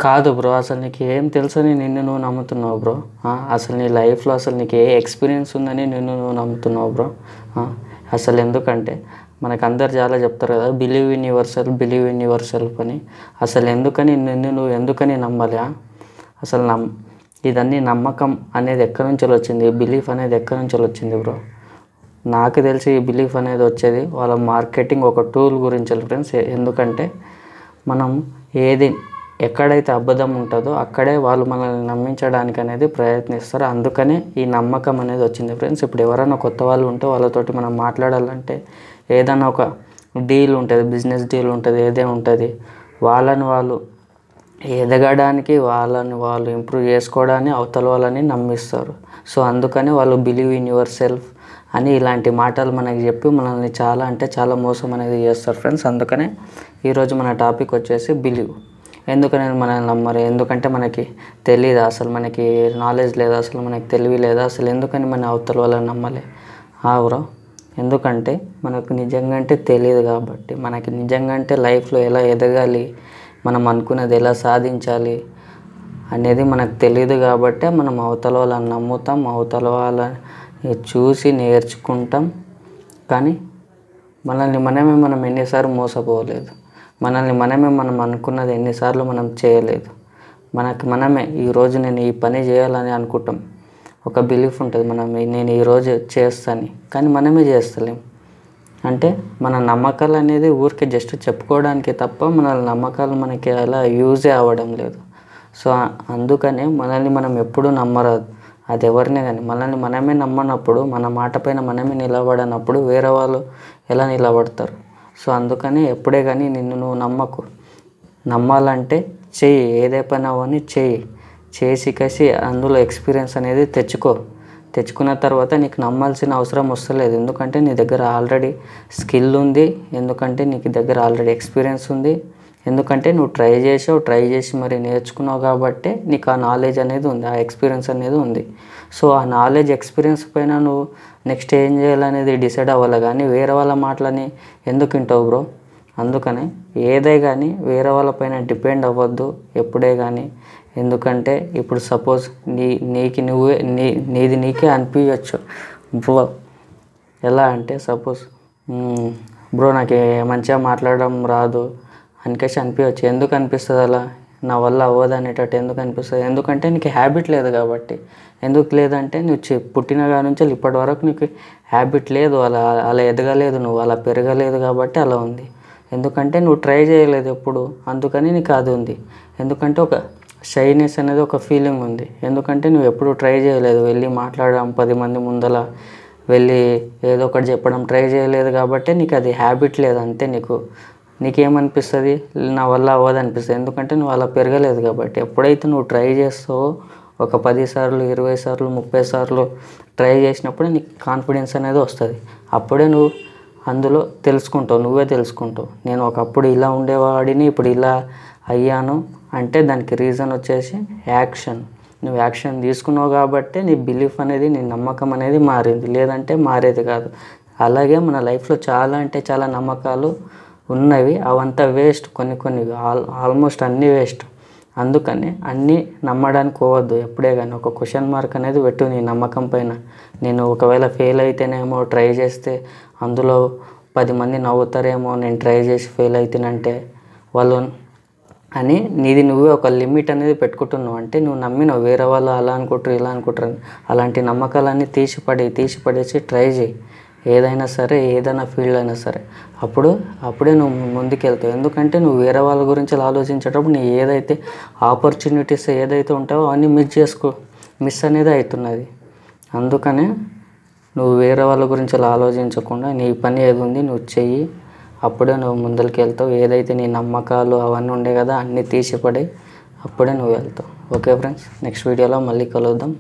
కాదు బ్రో. అసలు నీకు ఏం తెలుసని నిన్ను నువ్వు నమ్ముతున్నావు బ్రో? అసలు నీ లైఫ్లో అసలు నీకు ఏ ఎక్స్పీరియన్స్ ఉందని నిన్ను నువ్వు నమ్ముతున్నావు బ్రో? అసలు ఎందుకంటే మనకు అందరు చాలా చెప్తారు కదా, believe in your self, believe in your self అని. అసలు ఎందుకని నువ్వు ఎందుకని నమ్మాలి? అసలు ఇదన్నీ నమ్మకం అనేది ఎక్కడి నుంచి వచ్చింది? బిలీఫ్ అనేది ఎక్కడి నుంచి వచ్చింది బ్రో? నాకు తెలిసి ఈ బిలీఫ్ అనేది వచ్చేది వాళ్ళ మార్కెటింగ్ ఒక టూల్ గురించి ఫ్రెండ్స్. ఎందుకంటే మనం ఎక్కడైతే అబద్ధం ఉంటుందో అక్కడే వాళ్ళు మనల్ని నమ్మించడానికి అనేది ప్రయత్నిస్తారు. అందుకనే ఈ నమ్మకం అనేది వచ్చింది ఫ్రెండ్స్. ఇప్పుడు ఎవరైనా కొత్త వాళ్ళు ఉంటే వాళ్ళతోటి మనం మాట్లాడాలంటే ఏదైనా ఒక డీల్ ఉంటుంది, బిజినెస్ డీల్ ఉంటుంది, ఏదైనా ఉంటుంది, వాళ్ళని వాళ్ళు ఎదగడానికి, వాళ్ళని వాళ్ళు ఇంప్రూవ్ చేసుకోవడానికి అవతల వాళ్ళని నమ్మిస్తారు. సో అందుకని వాళ్ళు బిలీవ్ ఇన్ యువర్ సెల్ఫ్ అని ఇలాంటి మాటలు మనకి చెప్పి మనల్ని చాలా అంటే చాలా మోసం అనేది చేస్తారు ఫ్రెండ్స్. అందుకనే ఈరోజు మన టాపిక్ వచ్చేసి బిలీవ్. ఎందుకని మనల్ని నమ్మరు? ఎందుకంటే మనకి తెలియదా? అసలు మనకి నాలెడ్జ్ లేదా? అసలు మనకి తెలివి లేదా? అసలు ఎందుకని మన అవతల వాళ్ళని నమ్మలే? బ్రో, ఎందుకంటే మనకు నిజంగా అంటే తెలియదు కాబట్టి. మనకి నిజంగా అంటే లైఫ్లో ఎలా ఎదగాలి, మనం అనుకున్నది ఎలా సాధించాలి అనేది మనకు తెలియదు కాబట్టి మనం అవతల వాళ్ళని నమ్ముతాం, అవతల వాళ్ళని చూసి నేర్చుకుంటాం. కానీ మనం ఎన్నిసార్లు మోసపోలేదు, మనం అనుకున్నది ఎన్నిసార్లు మనం చేయలేదు. మనమే ఈరోజు నేను ఈ పని చేయాలని అనుకుంటాం, ఒక బిలీఫ్ ఉంటుంది నేను ఈరోజు చేస్తాను, కానీ మనమే చేస్తలేం. అంటే మన నమ్మకాలు అనేది ఊరికే జస్ట్ చెప్పుకోవడానికి తప్ప మన నమ్మకాలు మనకి అలా యూజే అవ్వడం లేదు. సో అందుకనే మనల్ని మనం ఎప్పుడూ నమ్మరాదు. అది ఎవరినే కానీ మనమే నమ్మనప్పుడు, మన మాట పైన మనమే నిలబడనప్పుడు వేరే వాళ్ళు ఎలా నిలబడతారు? సో అందుకని ఎప్పుడే కానీ నిన్ను నువ్వు నమ్మాలంటే చెయ్యి, ఏదే పని అవన్నీ చేసి అందులో ఎక్స్పీరియన్స్ అనేది తెచ్చుకున్న తర్వాత నీకు నమ్మాల్సిన అవసరం వస్తలేదు. ఎందుకంటే నీ దగ్గర ఆల్రెడీ స్కిల్ ఉంది, ఎందుకంటే నీకు దగ్గర ఆల్రెడీ ఎక్స్పీరియన్స్ ఉంది, ఎందుకంటే నువ్వు ట్రై చేసి మరి నేర్చుకున్నావు కాబట్టి నీకు ఆ నాలెడ్జ్ అనేది ఉంది, ఆ ఎక్స్పీరియన్స్ అనేది ఉంది. సో ఆ నాలెడ్జ్ ఎక్స్పీరియన్స్ పైన నువ్వు నెక్స్ట్ ఏం చేయాలనేది డిసైడ్ అవ్వాలి. కానీ వేరే వాళ్ళ మాటలని ఎందుకు వింటావు బ్రో? అందుకని ఏదే కానీ వేరే వాళ్ళ పైన డిపెండ్ అవ్వద్దు ఎప్పుడే కానీ. ఎందుకంటే ఇప్పుడు సపోజ్ నీది నీకే అనిపించవచ్చు బ్రో. ఎలా అంటే సపోజ్ బ్రో నాకు మంచిగా మాట్లాడడం రాదు అనికేసి అనిపించవచ్చు. ఎందుకు అనిపిస్తుంది అలా? నా వల్ల అవ్వదు అనేటట్టు ఎందుకు అనిపిస్తుంది? ఎందుకంటే నీకు హ్యాబిట్ లేదు కాబట్టి. ఎందుకు లేదంటే నువ్వు పుట్టిన కాడ నుంచి ఇప్పటి వరకు నీకు హ్యాబిట్ లేదు, అలా ఎదగలేదు, నువ్వు అలా పెరగలేదు కాబట్టి అలా ఉంది. ఎందుకంటే నువ్వు ట్రై చేయలేదు ఎప్పుడు, అందుకని నీకు అది ఉంది. ఎందుకంటే ఒక షైనెస్ అనేది ఒక ఫీలింగ్ ఉంది, ఎందుకంటే నువ్వు ఎప్పుడు ట్రై చేయలేదు, వెళ్ళి మాట్లాడడం, 10 మంది ముందల వెళ్ళి ఏదో ఒకటి చెప్పడం ట్రై చేయలేదు కాబట్టి నీకు అది హ్యాబిట్ లేదు. అంతే. నీకేమనిపిస్తుంది? నా వల్ల అవ్వదు అనిపిస్తుంది, ఎందుకంటే నువ్వు అలా పెరగలేదు కాబట్టి. ఎప్పుడైతే నువ్వు ట్రై చేస్తావో ఒక 10 సార్లు, 20 సార్లు, 30 సార్లు ట్రై చేసినప్పుడే నీకు కాన్ఫిడెన్స్ అనేది వస్తుంది. అప్పుడే నువ్వు అందులో నువ్వే తెలుసుకుంటావు. నేను ఒకప్పుడు ఇలా ఉండేవాడిని, ఇప్పుడు ఇలా అయ్యాను అంటే దానికి రీజన్ వచ్చేసి యాక్షన్. నువ్వు యాక్షన్ తీసుకున్నావు కాబట్టి నీ బిలీఫ్ అనేది, నీ నమ్మకం అనేది మారింది, లేదంటే మారేది కాదు. అలాగే మన లైఫ్లో చాలా అంటే చాలా నమ్మకాలు ఉన్నవి, అవంతా వేస్ట్. కొన్ని ఆల్మోస్ట్ అన్నీ వేస్ట్. అందుకని అన్నీ నమ్మడానికి పోవద్దు ఎప్పుడే కానీ. ఒక క్వశ్చన్ మార్క్ అనేది పెట్టు నీ నమ్మకం పైన. నేను ఒకవేళ ఫెయిల్ అయితేనేమో, ట్రై చేస్తే అందులో 10 మంది నవ్వుతారేమో, నేను ట్రై చేసి ఫెయిల్ అవుతానంటే వాళ్ళు అని నువ్వే ఒక లిమిట్ అనేది పెట్టుకుంటున్నావు. అంటే నువ్వు నమ్మినావు వేరే వాళ్ళు అలా అనుకుంటారు, ఇలా అనుకుంటారు. అలాంటి నమ్మకాలన్నీ తీసిపడేసి ట్రై చేయి. ఏదైనా సరే, ఏదైనా ఫీల్డ్ అయినా సరే, అప్పుడే నువ్వు ముందుకెళ్తావు. ఎందుకంటే నువ్వు వేరే వాళ్ళ గురించి ఆలోచించేటప్పుడు నీ ఏదైతే ఆపర్చునిటీస్ ఏదైతే ఉంటావో అవన్నీ మిస్ అనేది అవుతున్నది. అందుకనే నువ్వు వేరే వాళ్ళ గురించి అలా ఆలోచించకుండా నీ పని ఏది ఉంది నువ్వు చెయ్యి, అప్పుడే నువ్వు ముందరికి వెళ్తావు. ఏదైతే నీ నమ్మకాలు అవన్నీ ఉండే కదా అన్నీ తీసిపడి అప్పుడే నువ్వు వెళ్తావు. ఓకే ఫ్రెండ్స్, నెక్స్ట్ వీడియోలో మళ్ళీ కలుద్దాం.